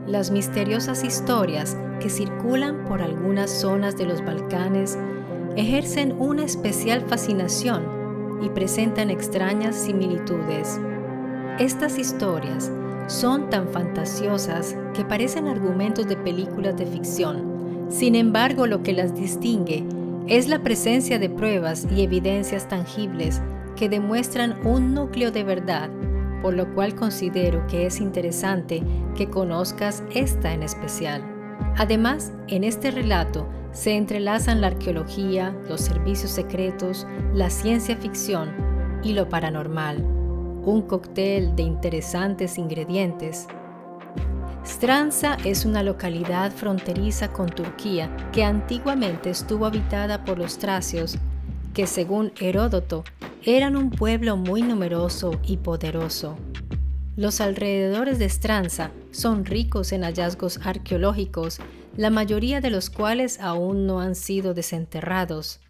Las misteriosas historias que circulan por algunas zonas de los Balcanes ejercen una especial fascinación y presentan extrañas similitudes. Estas historias son tan fantasiosas que parecen argumentos de películas de ficción. Sin embargo, lo que las distingue es la presencia de pruebas y evidencias tangibles que demuestran un núcleo de verdad, por lo cual considero que es interesante que conozcas esta en especial. Además, en este relato se entrelazan la arqueología, los servicios secretos, la ciencia ficción y lo paranormal, un cóctel de interesantes ingredientes. Stranza es una localidad fronteriza con Turquía que antiguamente estuvo habitada por los tracios, que según Heródoto eran un pueblo muy numeroso y poderoso. Los alrededores de Stranza son ricos en hallazgos arqueológicos, la mayoría de los cuales aún no han sido desenterrados.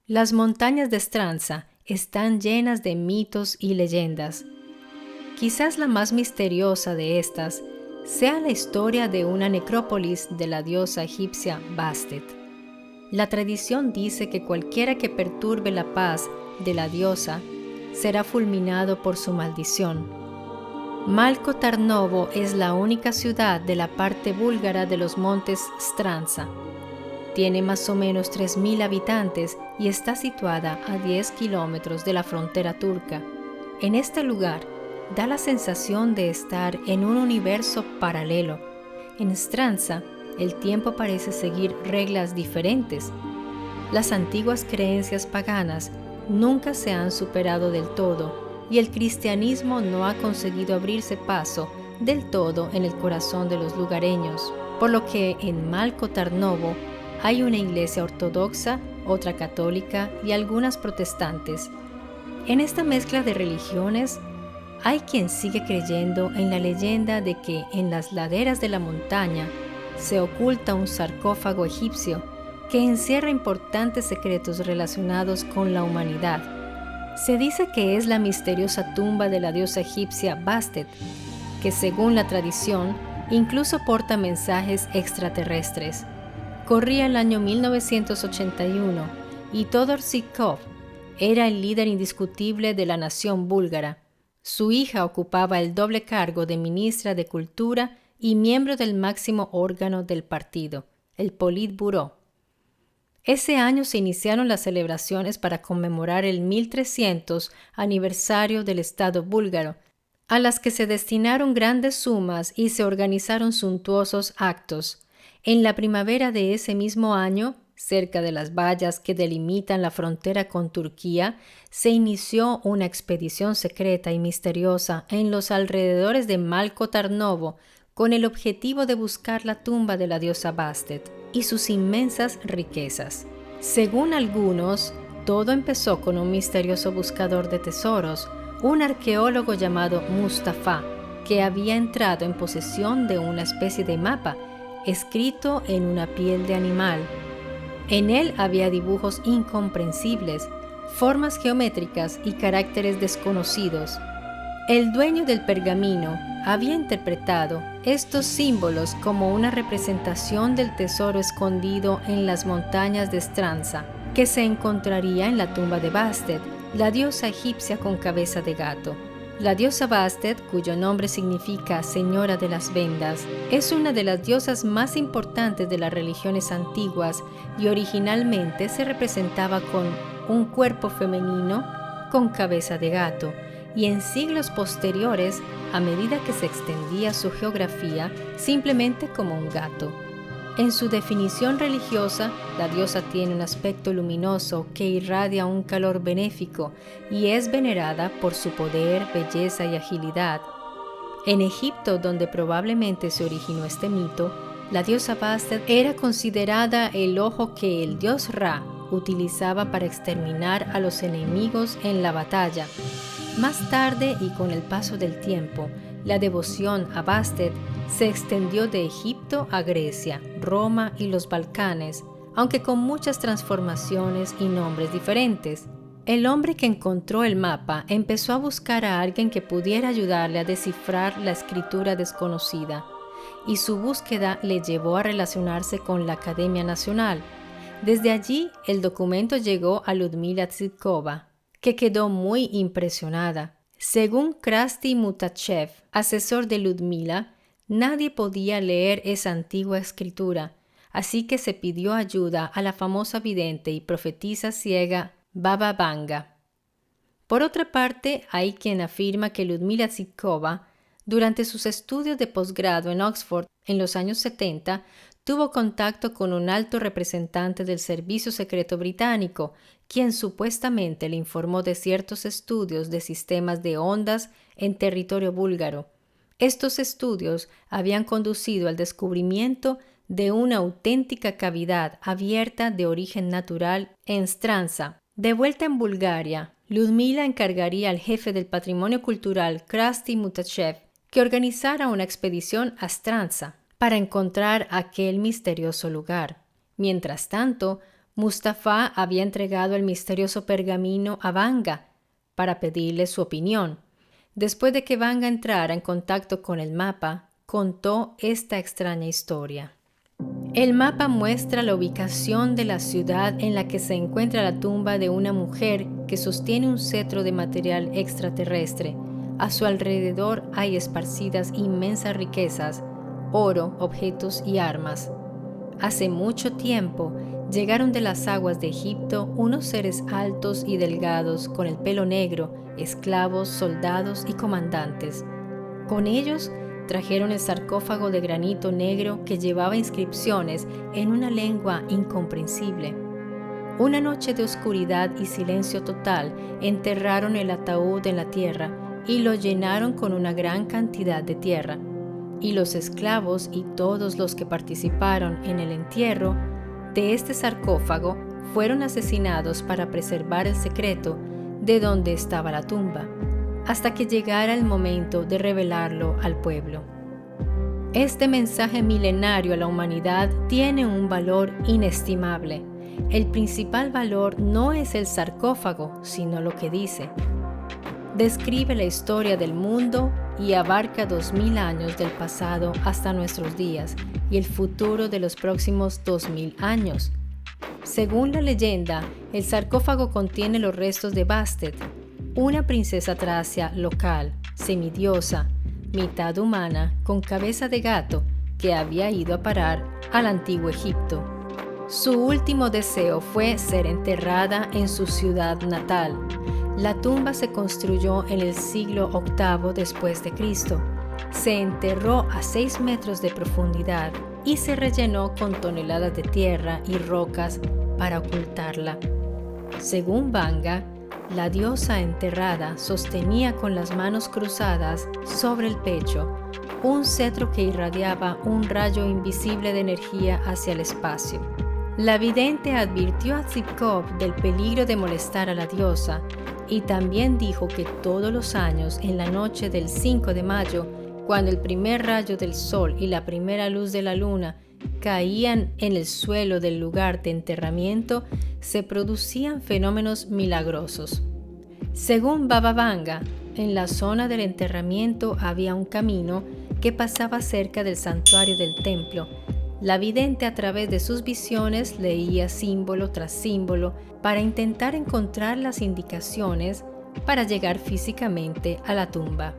Las montañas de Stranza están llenas de mitos y leyendas. Quizás la más misteriosa de estas sea la historia de una necrópolis de la diosa egipcia Bastet. La tradición dice que cualquiera que perturbe la paz de la diosa será fulminado por su maldición. Malko Tarnovo es la única ciudad de la parte búlgara de los montes Stranza. Tiene más o menos 3.000 habitantes y está situada a 10 kilómetros de la frontera turca. En este lugar da la sensación de estar en un universo paralelo. En Stranza, el tiempo parece seguir reglas diferentes. Las antiguas creencias paganas nunca se han superado del todo y el cristianismo no ha conseguido abrirse paso del todo en el corazón de los lugareños, por lo que en Malko Tarnovo hay una iglesia ortodoxa, otra católica y algunas protestantes. En esta mezcla de religiones, hay quien sigue creyendo en la leyenda de que en las laderas de la montaña se oculta un sarcófago egipcio que encierra importantes secretos relacionados con la humanidad. Se dice que es la misteriosa tumba de la diosa egipcia Bastet, que según la tradición incluso porta mensajes extraterrestres. Corría el año 1981 y Todor Zhivkov era el líder indiscutible de la nación búlgara. Su hija ocupaba el doble cargo de ministra de Cultura y miembro del máximo órgano del partido, el Politburó. Ese año se iniciaron las celebraciones para conmemorar el 1300 aniversario del Estado búlgaro, a las que se destinaron grandes sumas y se organizaron suntuosos actos. En la primavera de ese mismo año, cerca de las vallas que delimitan la frontera con Turquía, se inició una expedición secreta y misteriosa en los alrededores de Malko Tarnovo con el objetivo de buscar la tumba de la diosa Bastet y sus inmensas riquezas. Según algunos, todo empezó con un misterioso buscador de tesoros, un arqueólogo llamado Mustafa, que había entrado en posesión de una especie de mapa escrito en una piel de animal. En él había dibujos incomprensibles, formas geométricas y caracteres desconocidos. El dueño del pergamino había interpretado estos símbolos como una representación del tesoro escondido en las montañas de Stranza, que se encontraría en la tumba de Bastet, la diosa egipcia con cabeza de gato. La diosa Bastet, cuyo nombre significa Señora de las Vendas, es una de las diosas más importantes de las religiones antiguas y originalmente se representaba con un cuerpo femenino con cabeza de gato, y en siglos posteriores, a medida que se extendía su geografía, simplemente como un gato. En su definición religiosa, la diosa tiene un aspecto luminoso que irradia un calor benéfico y es venerada por su poder, belleza y agilidad. En Egipto, donde probablemente se originó este mito, la diosa Bastet era considerada el ojo que el dios Ra utilizaba para exterminar a los enemigos en la batalla. Más tarde y con el paso del tiempo, la devoción a Bastet se extendió de Egipto a Grecia, Roma y los Balcanes, aunque con muchas transformaciones y nombres diferentes. El hombre que encontró el mapa empezó a buscar a alguien que pudiera ayudarle a descifrar la escritura desconocida. y su búsqueda le llevó a relacionarse con la Academia Nacional. Desde allí, el documento llegó a Ludmila Tsitkova, que quedó muy impresionada. Según Krasti Mutachev, asesor de Ludmila, nadie podía leer esa antigua escritura, así que se pidió ayuda a la famosa vidente y profetisa ciega Baba Vanga. Por otra parte, hay quien afirma que Ludmila Tsitkova, durante sus estudios de posgrado en Oxford en los años 70, tuvo contacto con un alto representante del Servicio Secreto Británico, quien supuestamente le informó de ciertos estudios de sistemas de ondas en territorio búlgaro. Estos estudios habían conducido al descubrimiento de una auténtica cavidad abierta de origen natural en Stranza. De vuelta en Bulgaria, Ludmila encargaría al jefe del patrimonio cultural, Krasti Mutachev, que organizara una expedición a Stranza para encontrar aquel misterioso lugar. Mientras tanto, Mustafa había entregado el misterioso pergamino a Vanga para pedirle su opinión. Después de que Vanga entrara en contacto con el mapa, contó esta extraña historia. El mapa muestra la ubicación de la ciudad en la que se encuentra la tumba de una mujer que sostiene un cetro de material extraterrestre. A su alrededor hay esparcidas inmensas riquezas, oro, objetos y armas. Hace mucho tiempo llegaron de las aguas de Egipto unos seres altos y delgados con el pelo negro, esclavos, soldados y comandantes. Con ellos trajeron el sarcófago de granito negro que llevaba inscripciones en una lengua incomprensible. Una noche de oscuridad y silencio total enterraron el ataúd en la tierra y lo llenaron con una gran cantidad de tierra. Y los esclavos y todos los que participaron en el entierro de este sarcófago fueron asesinados para preservar el secreto de dónde estaba la tumba, hasta que llegara el momento de revelarlo al pueblo. Este mensaje milenario a la humanidad tiene un valor inestimable. El principal valor no es el sarcófago, sino lo que dice. Describe la historia del mundo y abarca 2000 años del pasado hasta nuestros días y el futuro de los próximos 2000 años. Según la leyenda, el sarcófago contiene los restos de Bastet, una princesa tracia local, semidiosa, mitad humana, con cabeza de gato, que había ido a parar al antiguo Egipto. Su último deseo fue ser enterrada en su ciudad natal. La tumba se construyó en el siglo VIII después de Cristo. Se enterró a 6 metros de profundidad y se rellenó con toneladas de tierra y rocas para ocultarla. Según Vanga, la diosa enterrada sostenía con las manos cruzadas sobre el pecho un cetro que irradiaba un rayo invisible de energía hacia el espacio. La vidente advirtió a Tsitkov del peligro de molestar a la diosa y también dijo que todos los años, en la noche del 5 de mayo, cuando el primer rayo del sol y la primera luz de la luna caían en el suelo del lugar de enterramiento, se producían fenómenos milagrosos. Según Baba Vanga, en la zona del enterramiento había un camino que pasaba cerca del santuario del templo. La vidente, a través de sus visiones, leía símbolo tras símbolo para intentar encontrar las indicaciones para llegar físicamente a la tumba.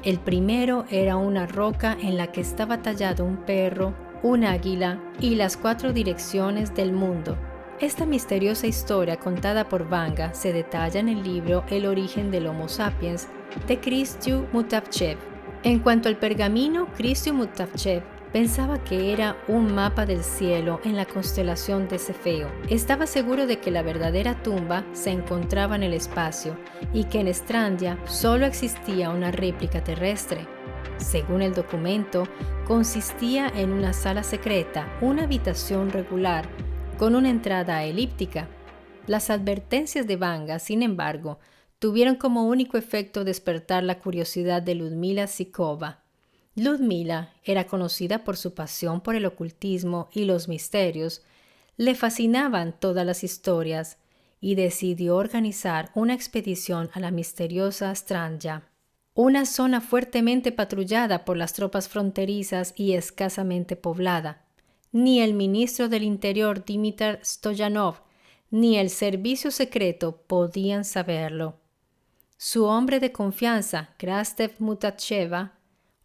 El primero era una roca en la que estaba tallado un perro, un águila y las 4 direcciones del mundo. Esta misteriosa historia contada por Vanga se detalla en el libro El origen del Homo sapiens de Kristyu Mutavchev. En cuanto al pergamino, Kristyu Mutavchev pensaba que era un mapa del cielo en la constelación de Cefeo. Estaba seguro de que la verdadera tumba se encontraba en el espacio y que en Strandia solo existía una réplica terrestre. Según el documento, consistía en una sala secreta, una habitación regular, con una entrada elíptica. Las advertencias de Vanga, sin embargo, tuvieron como único efecto despertar la curiosidad de Ludmila Tsitkova. Ludmila era conocida por su pasión por el ocultismo y los misterios. Le fascinaban todas las historias y decidió organizar una expedición a la misteriosa Strandia. una zona fuertemente patrullada por las tropas fronterizas y escasamente poblada. Ni el ministro del Interior Dimitar Stoyanov ni el servicio secreto podían saberlo. Su hombre de confianza, Krastev Mutatcheva,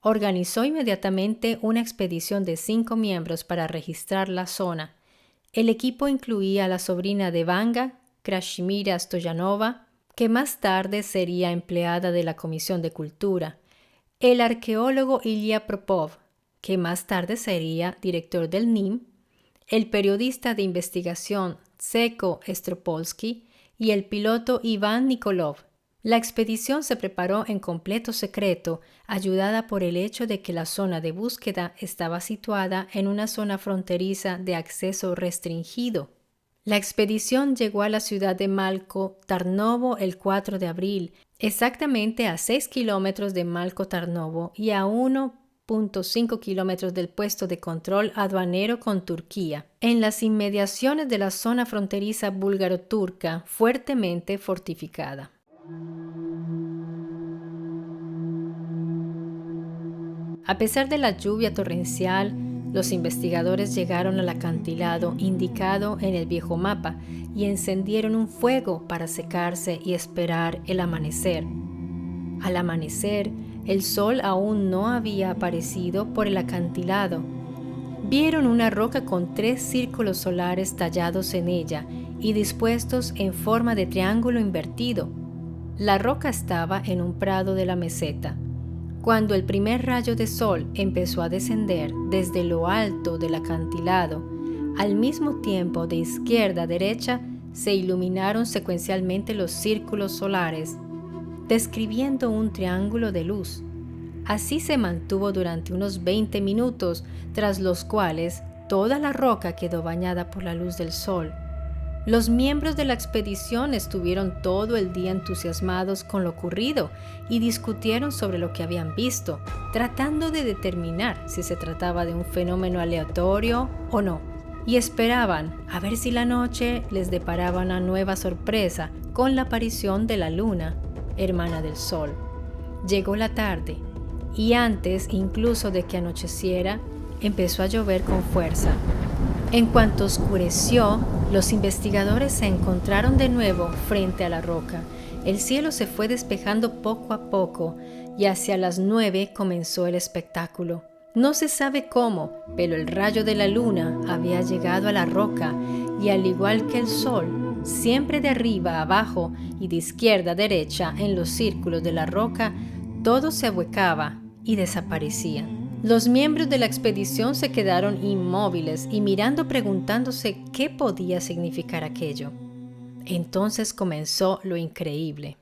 organizó inmediatamente una expedición de 5 miembros para registrar la zona. El equipo incluía a la sobrina de Vanga, Krashimira Stoyanova, que más tarde sería empleada de la Comisión de Cultura, el arqueólogo Ilya Propov, que más tarde sería director del NIM, el periodista de investigación Tseko Stropolsky y el piloto Iván Nikolov. La expedición se preparó en completo secreto, ayudada por el hecho de que la zona de búsqueda estaba situada en una zona fronteriza de acceso restringido. La expedición llegó a la ciudad de Malko Tarnovo el 4 de abril, exactamente a 6 kilómetros de Malko Tarnovo y a 1,5 kilómetros del puesto de control aduanero con Turquía, en las inmediaciones de la zona fronteriza búlgaro-turca fuertemente fortificada. A pesar de la lluvia torrencial, los investigadores llegaron al acantilado indicado en el viejo mapa y encendieron un fuego para secarse y esperar el amanecer. Al amanecer, el sol aún no había aparecido por el acantilado. Vieron una roca con 3 círculos solares tallados en ella y dispuestos en forma de triángulo invertido. La roca estaba en un prado de la meseta. Cuando el primer rayo de sol empezó a descender desde lo alto del acantilado, al mismo tiempo de izquierda a derecha se iluminaron secuencialmente los círculos solares, describiendo un triángulo de luz. Así se mantuvo durante unos 20 minutos, tras los cuales toda la roca quedó bañada por la luz del sol. Los miembros de la expedición estuvieron todo el día entusiasmados con lo ocurrido y discutieron sobre lo que habían visto, tratando de determinar si se trataba de un fenómeno aleatorio o no, y esperaban a ver si la noche les deparaba una nueva sorpresa con la aparición de la luna, hermana del sol. Llegó la tarde, y antes incluso de que anocheciera, empezó a llover con fuerza. En cuanto oscureció, los investigadores se encontraron de nuevo frente a la roca. El cielo se fue despejando poco a poco y hacia las 9 comenzó el espectáculo. No se sabe cómo, pero el rayo de la luna había llegado a la roca y al igual que el sol, siempre de arriba a abajo y de izquierda a derecha en los círculos de la roca, todo se ahuecaba y desaparecía. Los miembros de la expedición se quedaron inmóviles y mirando preguntándose qué podía significar aquello. Entonces comenzó lo increíble.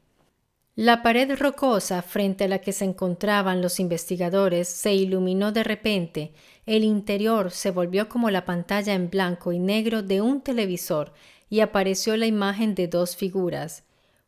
La pared rocosa frente a la que se encontraban los investigadores se iluminó de repente. El interior se volvió como la pantalla en blanco y negro de un televisor y apareció la imagen de 2 figuras.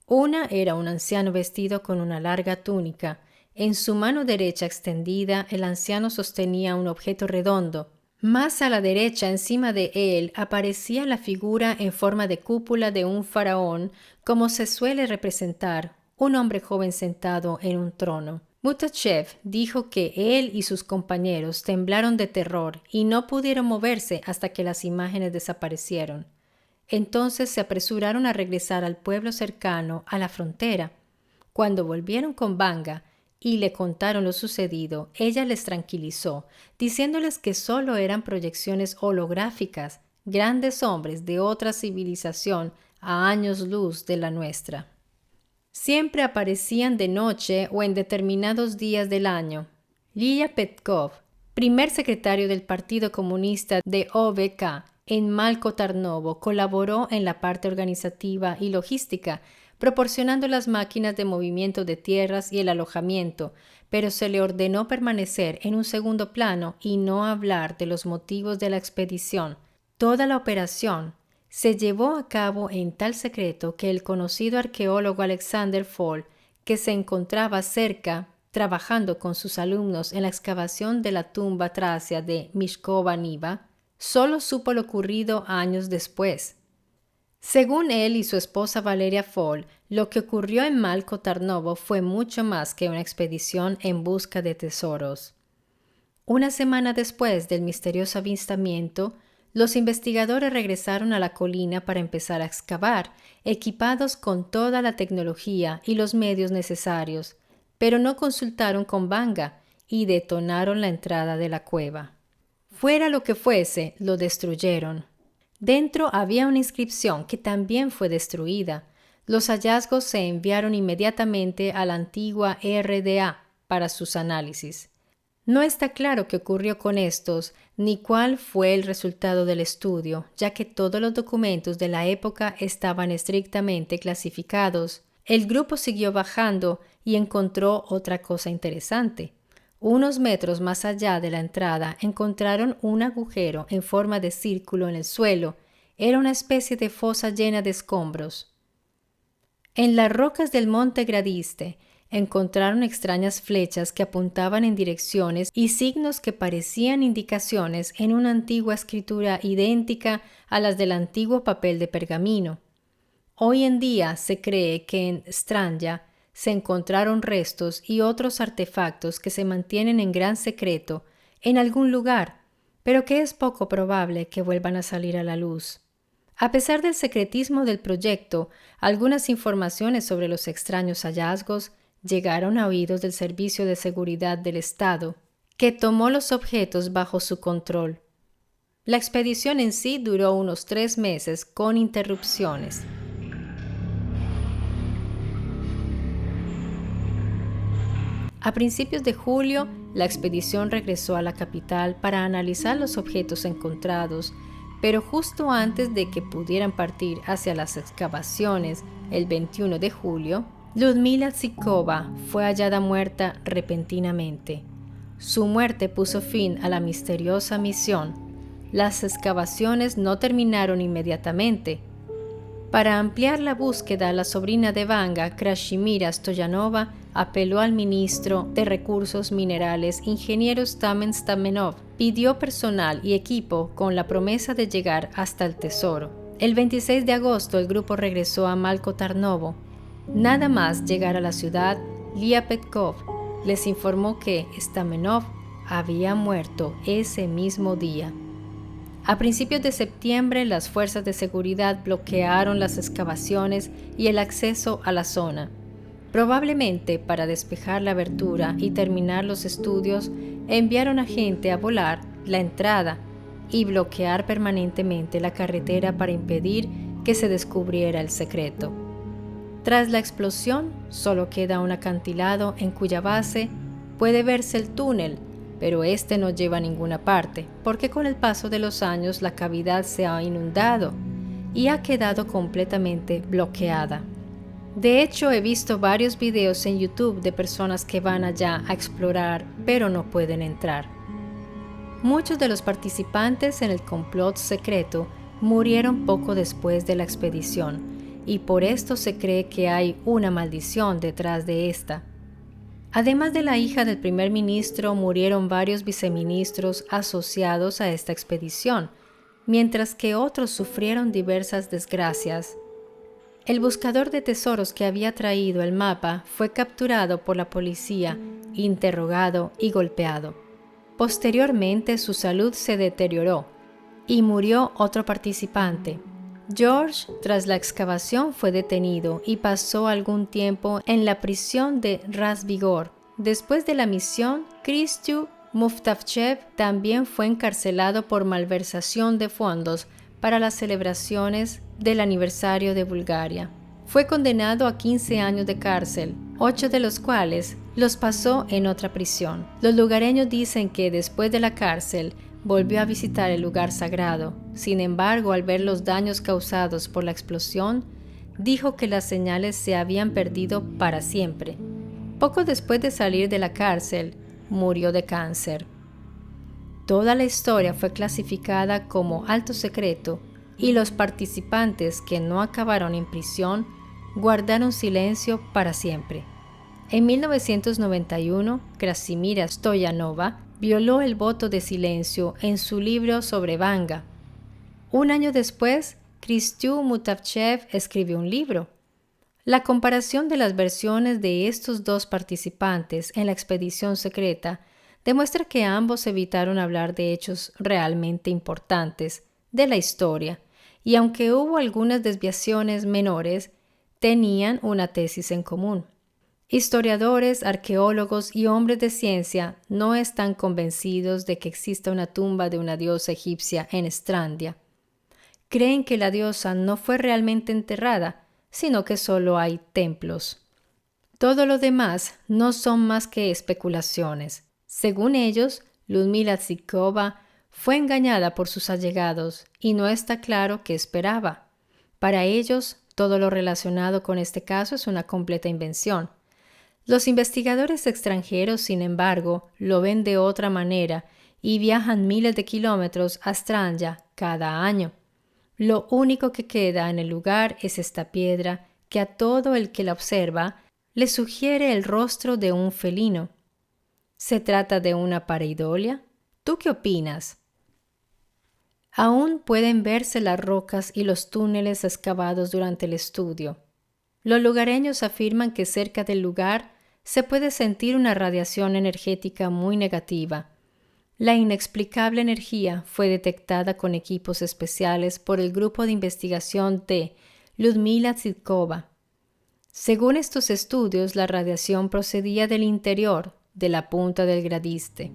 Una era un anciano vestido con una larga túnica. En su mano derecha extendida, el anciano sostenía un objeto redondo. Más a la derecha, encima de él, aparecía la figura en forma de cúpula de un faraón, como se suele representar, un hombre joven sentado en un trono. Mutatchev dijo que él y sus compañeros temblaron de terror y no pudieron moverse hasta que las imágenes desaparecieron. Entonces se apresuraron a regresar al pueblo cercano, a la frontera. Cuando volvieron con Vanga y le contaron lo sucedido, ella les tranquilizó, diciéndoles que solo eran proyecciones holográficas, grandes hombres de otra civilización a años luz de la nuestra. Siempre aparecían de noche o en determinados días del año. Lilia Petkov, primer secretario del Partido Comunista de OVK en Malko Tarnovo, colaboró en la parte organizativa y logística, proporcionando las máquinas de movimiento de tierras y el alojamiento, pero se le ordenó permanecer en un segundo plano y no hablar de los motivos de la expedición. Toda la operación se llevó a cabo en tal secreto que el conocido arqueólogo Alexander Foll, que se encontraba cerca trabajando con sus alumnos en la excavación de la tumba tracia de Mishkova Niva, solo supo lo ocurrido años después. Según él y su esposa Valeria Fall, lo que ocurrió en Malco Tarnovo fue mucho más que una expedición en busca de tesoros. Una semana después del misterioso avistamiento, los investigadores regresaron a la colina para empezar a excavar, equipados con toda la tecnología y los medios necesarios, pero no consultaron con Vanga y detonaron la entrada de la cueva. Fuera lo que fuese, lo destruyeron. Dentro había una inscripción que también fue destruida. Los hallazgos se enviaron inmediatamente a la antigua RDA para sus análisis. No está claro qué ocurrió con estos, ni cuál fue el resultado del estudio, ya que todos los documentos de la época estaban estrictamente clasificados. El grupo siguió bajando y encontró otra cosa interesante. Unos metros más allá de la entrada encontraron un agujero en forma de círculo en el suelo. Era una especie de fosa llena de escombros. En las rocas del monte Gradiste encontraron extrañas flechas que apuntaban en direcciones y signos que parecían indicaciones en una antigua escritura idéntica a las del antiguo papel de pergamino. Hoy en día se cree que en Stranja se encontraron restos y otros artefactos que se mantienen en gran secreto en algún lugar, pero que es poco probable que vuelvan a salir a la luz. A pesar del secretismo del proyecto, algunas informaciones sobre los extraños hallazgos llegaron a oídos del Servicio de Seguridad del Estado, que tomó los objetos bajo su control. La expedición en sí duró unos 3 meses con interrupciones. A principios de julio, la expedición regresó a la capital para analizar los objetos encontrados, pero justo antes de que pudieran partir hacia las excavaciones, el 21 de julio, Ludmila Zhikova fue hallada muerta repentinamente. Su muerte puso fin a la misteriosa misión. Las excavaciones no terminaron inmediatamente. Para ampliar la búsqueda, la sobrina de Vanga, Krashimira Stoyanova, apeló al ministro de Recursos Minerales, ingeniero Stamen Stamenov, pidió personal y equipo con la promesa de llegar hasta el tesoro. El 26 de agosto el grupo regresó a Malco Tarnovo. Nada más llegar a la ciudad, Lia Petkov les informó que Stamenov había muerto ese mismo día. A principios de septiembre, las fuerzas de seguridad bloquearon las excavaciones y el acceso a la zona. Probablemente para despejar la abertura y terminar los estudios, enviaron a gente a volar la entrada y bloquear permanentemente la carretera para impedir que se descubriera el secreto. Tras la explosión, solo queda un acantilado en cuya base puede verse el túnel, pero este no lleva a ninguna parte, porque con el paso de los años la cavidad se ha inundado y ha quedado completamente bloqueada. De hecho, he visto varios videos en YouTube de personas que van allá a explorar, pero no pueden entrar. Muchos de los participantes en el complot secreto murieron poco después de la expedición, y por esto se cree que hay una maldición detrás de esta. Además de la hija del primer ministro, murieron varios viceministros asociados a esta expedición, mientras que otros sufrieron diversas desgracias. El buscador de tesoros que había traído el mapa fue capturado por la policía, interrogado y golpeado. Posteriormente su salud se deterioró y murió otro participante. George, tras la excavación, fue detenido y pasó algún tiempo en la prisión de Razbigor. Después de la misión, Kristyu Muftavchev también fue encarcelado por malversación de fondos para las celebraciones del aniversario de Bulgaria. Fue condenado a 15 años de cárcel, 8 de los cuales los pasó en otra prisión. Los lugareños dicen que después de la cárcel volvió a visitar el lugar sagrado. Sin embargo, al ver los daños causados por la explosión, dijo que las señales se habían perdido para siempre. Poco después de salir de la cárcel, murió de cáncer. Toda la historia fue clasificada como alto secreto y los participantes que no acabaron en prisión guardaron silencio para siempre. En 1991, Krashimira Stoyanova violó el voto de silencio en su libro sobre Vanga. Un año después, Kristyu Mutavchev escribió un libro. La comparación de las versiones de estos dos participantes en la expedición secreta demuestra que ambos evitaron hablar de hechos realmente importantes de la historia, y aunque hubo algunas desviaciones menores, tenían una tesis en común. Historiadores, arqueólogos y hombres de ciencia no están convencidos de que exista una tumba de una diosa egipcia en Estrandia. Creen que la diosa no fue realmente enterrada, sino que solo hay templos. Todo lo demás no son más que especulaciones. Según ellos, Ludmila Zhivkova fue engañada por sus allegados y no está claro qué esperaba. Para ellos, todo lo relacionado con este caso es una completa invención. Los investigadores extranjeros, sin embargo, lo ven de otra manera y viajan miles de kilómetros a Strandzha cada año. Lo único que queda en el lugar es esta piedra que a todo el que la observa le sugiere el rostro de un felino. ¿Se trata de una pareidolia? ¿Tú qué opinas? Aún pueden verse las rocas y los túneles excavados durante el estudio. Los lugareños afirman que cerca del lugar se puede sentir una radiación energética muy negativa. La inexplicable energía fue detectada con equipos especiales por el grupo de investigación de Ludmila Zhivkova. Según estos estudios, la radiación procedía del interior de la punta del gradiste.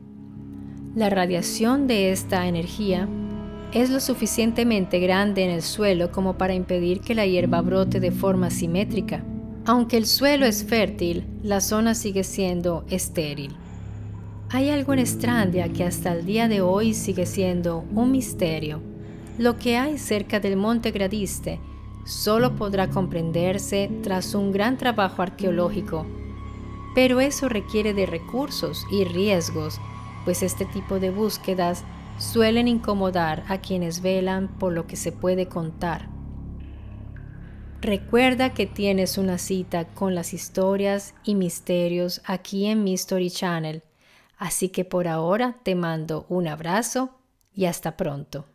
La radiación de esta energía es lo suficientemente grande en el suelo como para impedir que la hierba brote de forma simétrica. Aunque el suelo es fértil, la zona sigue siendo estéril. Hay algo en Estrandia que hasta el día de hoy sigue siendo un misterio. Lo que hay cerca del monte Gradiste solo podrá comprenderse tras un gran trabajo arqueológico. Pero eso requiere de recursos y riesgos, pues este tipo de búsquedas suelen incomodar a quienes velan por lo que se puede contar. Recuerda que tienes una cita con las historias y misterios aquí en Mystery Channel. Así que por ahora te mando un abrazo y hasta pronto.